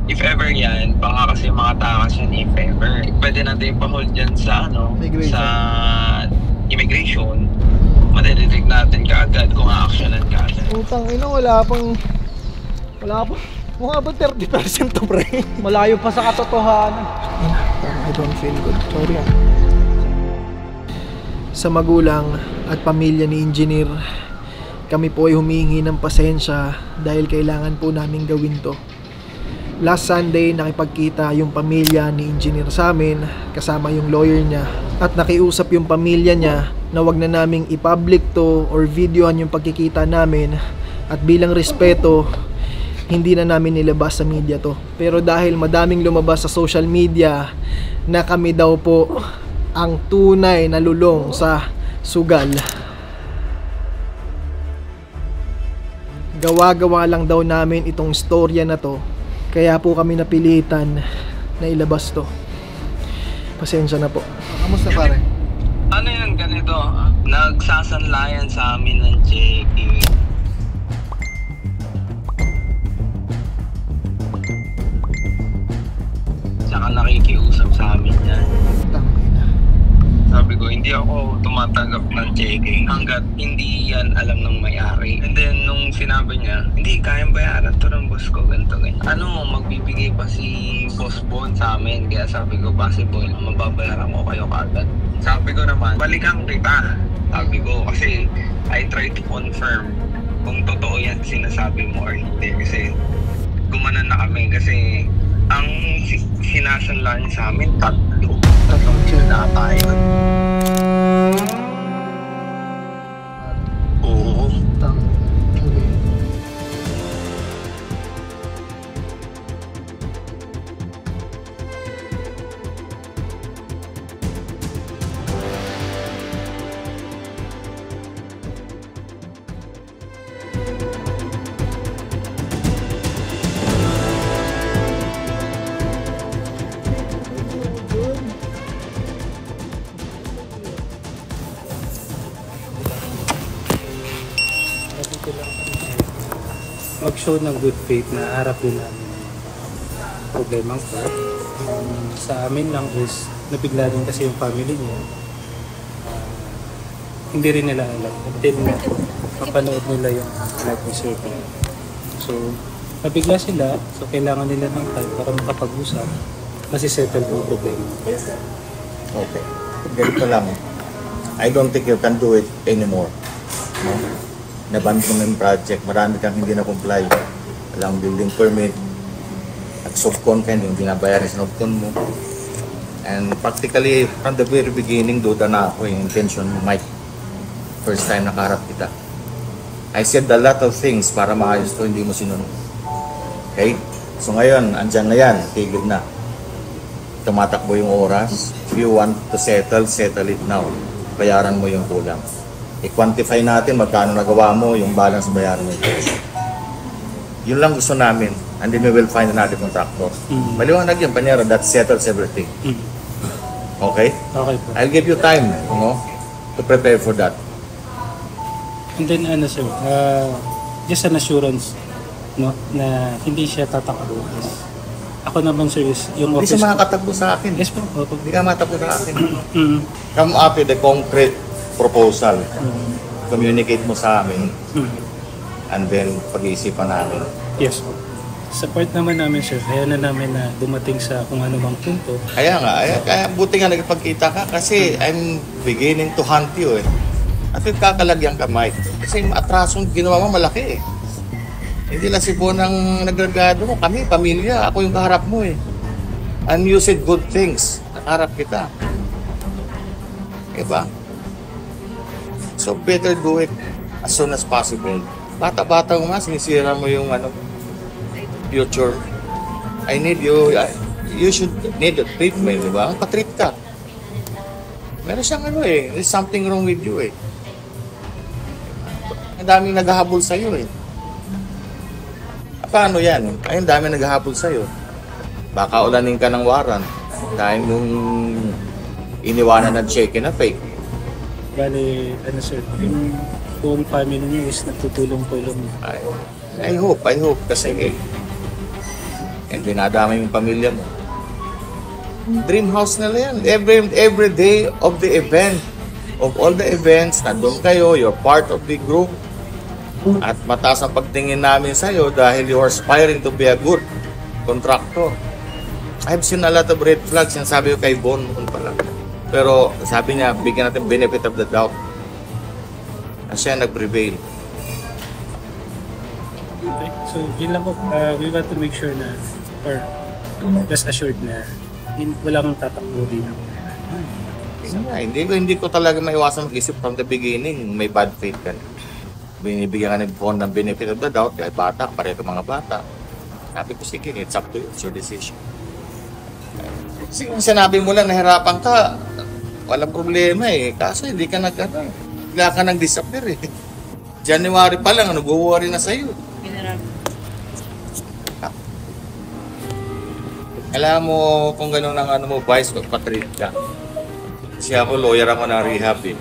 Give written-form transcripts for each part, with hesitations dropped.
if ever yan, baka kasi mga takas yan if ever. Pwede natin ipa-hold yan sa sa immigration. Madidetect natin kaagad kung a-actionan kaagad. Utang ina, wala pang mga ba 30% to pre? Malayo pa sa katotohanan. I don't feel good. Sorry ah. Sa magulang at pamilya ni Engineer, kami po ay humihingi ng pasensya dahil kailangan po namin gawin to. Last Sunday, nakipagkita yung pamilya ni Engineer sa amin, kasama yung lawyer niya, at nakiusap yung pamilya niya na wag na naming i-public to or videohan yung pagkikita namin, at bilang respeto, hindi na namin nilabas sa media to. Pero dahil madaming lumabas sa social media na kami daw po ang tunay na lulong sa sugal, gawa-gawa lang daw namin itong storya na to, kaya po kami napilitan na ilabas to. Pasensya na po. Kamusta pare? Ano yan, ganito, nagsasanlayan sa amin ng checking. Tsaka nakikiusap sa amin yan. Sabi ko, hindi ako tumatanggap ng checking hanggat hindi yan alam ng may-ari. And then, nung sinabi niya, hindi, kayang bayaran to ng boss ko, ganito, ganyan. Magbibigay pa si Boss Bon sa amin. Kaya sabi ko, possible, mababayaran ko kayo kaagad. Sabi ko naman, balikan kita. Sabi ko, kasi I try to confirm kung totoo yan sinasabi mo or hindi. Kasi gumanan na kami. Kasi ang sinasanla niya sa amin, tatlong chill na tayo. Oo. Mag-show ng good faith na harap din namin problemang to. Sa amin lang is nabigla din kasi yung family niya. Hindi rin nila alam until mapanood nila yung live reserve niya. So, nabigla sila, so kailangan nila ng time para makapag-usap, masisettle yung problema. Okay. Ganito lang. I don't think you can do it anymore. No? Naban mo ng project, marami kang hindi na-comply. Walang building permit. At subcon ka, hindi binabayaran sa subcon mo. And practically, from the very beginning, duda na ako yung intention mo, Mike. First time nakaharap kita. I said a lot of things para maayos to, hindi mo sinunod. Okay? So ngayon, andyan na yan, tigil na. Tumatakbo yung oras. If you want to settle it now. Bayaran mo yung kulang. I-quantify natin magkano nagawa mo, yung balance bayaran mo. Yun lang gusto namin. And then we will find another contractor. Maliwanag yun, Panyera, that settles everything. Okay? Okay po. I'll give you time, to prepare for that. And then sir, just an assurance, no, na hindi siya tatakbo. Ako naman sir is yung Hindi office. siya makakatakbo sa akin. Yes po. Hindi ka matakbo sa akin. Come up with a concrete proposal. Communicate mo sa amin. And then pag-iisipan namin. Yes po. Sa part naman namin sir, kaya na namin na dumating sa kung ano bang punto. Kaya nga, kaya buti nga nagpagkita ka kasi I'm beginning to hunt you eh. At yung kakalagyan ka, Mike. Kasi yung atrasong ginawa mo malaki eh. Hindi lang si Bon ang nagragado mo. Kami, pamilya. Ako yung kaharap mo eh. And you said good things. Nakaharap kita. Diba? So better do it as soon as possible. Bata-bata mo nga, sinisira mo yung future. I need you. You should need a treatment, di ba? Patreat ka. Meron siyang there's something wrong with you eh. Ang daming naghahabol sa'yo eh. Paano yan? Ay, ang daming naghahabol sa'yo. Baka ulanin ka ng waran dahil nung iniwanan ng check na fake. Bali, sir, yung buong family niyo is nagtutulong-tulong. I hope kasi And dinadamay yung pamilya mo. Dream house nila yan. Every day of the event, of all the events, nandun kayo, you're part of the group. At mataas ang pagtingin namin sa'yo dahil you are aspiring to be a good contractor. I've seen a lot of red flags. Yung sabi ko kay Bon noon pala. Pero sabi niya, bigyan natin benefit of the doubt. At siya nag-prevail. Okay. So, yun lang po. We want to make sure na, or rest assured na wala kang tatakbo din. Hindi ko talaga maiwasan mag-isip from the beginning. May bad faith ka. Binibigyan ka ng Bon ng benefit of the doubt. Kaya bata, pareho mga bata. Sabi ko, sige, it's up to you. It's your decision. Kasi kung sinabi mo lang, nahirapan ka, walang problema eh. Kaso hindi ka bigla ka nag-disappear eh. January pa lang, nag-worry na sa'yo. Alam mo kung gano'n ang vice o patreat ka. Kasi ako, lawyer ako ng rehab eh.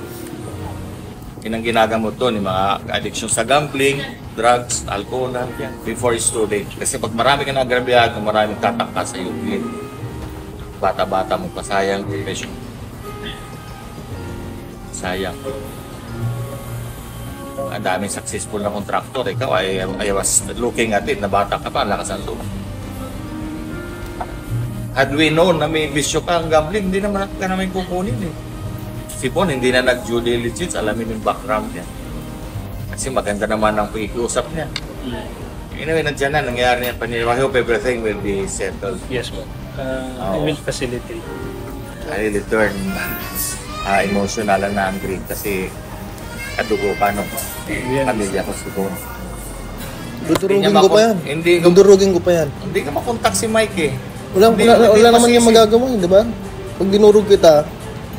Ang ginagamot doon, yung mga addiction sa gambling, drugs, alcohol, yan. Before it's too late. Kasi pag marami ka nagrabyado, maraming tatangka sa iyo. Bata-bata mo pa, sayang profession. Sayang. Ang daming successful na contractor. Ikaw, I was looking at it, na bata ka pa, lakas ang loob. Had we known na may bisyo ka ang gambling, hindi naman ka namin kukunin eh. Si Bon, hindi na nag-due diligence, alamin yung background niya. Kasi maganda naman ang pakikiusap niya. Anyway, nandiyan na, nangyari niya. I hope everything will be settled. Yes po. I will facilitate. I really turn emotional and angry kasi kadugo pa nung pamilya ko si Bon. Dudurugin ko pa yan. Dudurugin ko pa yan. Hindi ka makontak si Mike eh. Wala naman yung magagawa, di ba? Pag dinurog kita,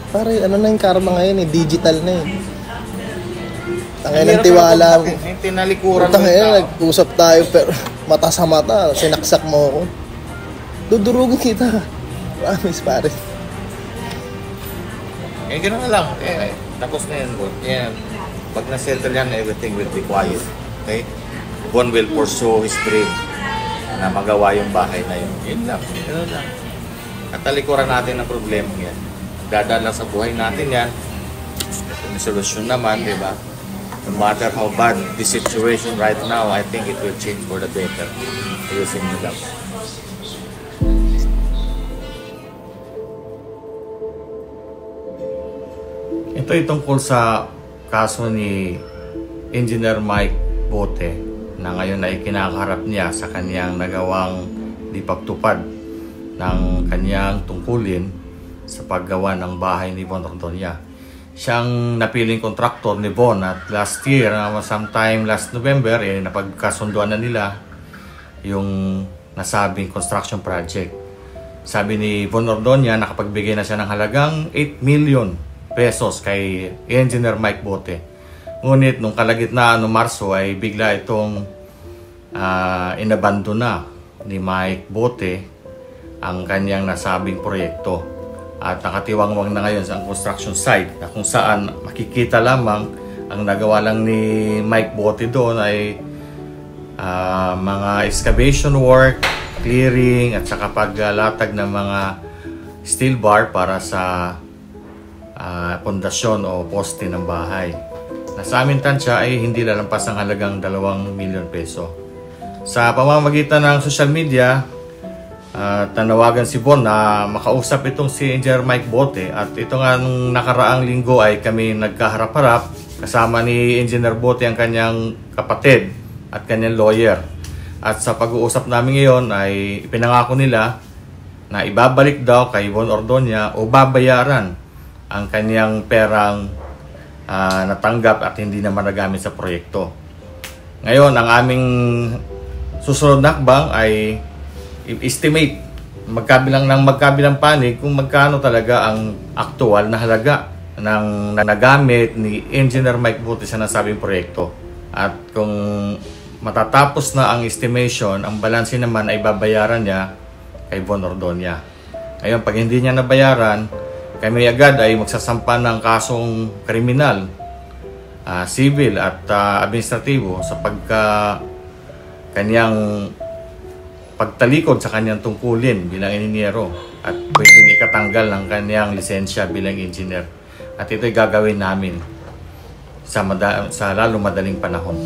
pare, ano na yung karma ngayon eh, digital na eh. Tangay ng tiwala mo. Tinalikuran mo. Tangay, nag-usap tayo pero mata sa mata, sinaksak mo ako. Dudurugin kita. Promise, pare. Gano'n na lang. Tapos na yan, Bon. Pag na-settle yan, everything will be quiet. Okay? Bon will pursue his dream na magawa yung bahay na yun. Yun lang. Gano'n lang. Katalikuran natin ang problema yan. Dadala sa buhay natin yan. May solusyon naman, di ba? No matter how bad the situation right now, I think it will change for the better. Ayusin nyo lang. Ito ay tungkol sa kaso ni Engineer Mike Bote na ngayon ay kinakaharap niya sa kanyang nagawang di pagtupad ng kanyang tungkulin sa paggawa ng bahay ni Bon Ordonia. Siyang napiling kontraktor ni Bon at last year, sometime last November, napagkasunduan na nila yung nasabing construction project. Sabi ni Bon Ordonia, nakapagbigay na siya ng halagang 8 million pesos kay Engineer Mike Bote. Ngunit nung kalagitnaan ng Marso ay bigla itong inabandon na ni Mike Bote ang kanyang nasabing proyekto. At nakatiwangwang na ngayon sa construction site na kung saan makikita lamang ang nagawa lang ni Mike Bote doon ay mga excavation work, clearing at saka paglatag ng mga steel bar para sa pundasyon o poste ng bahay. Sa amin tansya ay hindi lalampas ang halagang 2 milyon peso. Sa pamamagitan ng social media, tanawagan si Bon na makausap itong si Engineer Mike Bote at ito nga nung nakaraang linggo ay kami nagkaharap-harap kasama ni Engineer Bote ang kanyang kapatid at kanyang lawyer. At sa pag-uusap namin ngayon ay ipinangako nila na ibabalik daw kay Bon Ordonia o babayaran ang kanyang perang natanggap at hindi naman nagamit sa proyekto. Ngayon, ang aming susunod na hakbang ay estimate magkabilang panig kung magkano talaga ang aktual na halaga ng nagamit ni Engineer Mike Bote sa nasabing proyekto. At kung matatapos na ang estimation, ang balanse naman ay babayaran niya kay Bon Ordonia. Ngayon, pag hindi niya nabayaran, kami agad ay magsasampa ng kasong kriminal, civil at administratibo sa pagka kanyang pagtalikod sa kanyang tungkulin bilang inhinyero at pwedeng ikatanggal ng kanyang lisensya bilang engineer. At ito'y gagawin namin sa lalo madaling panahon.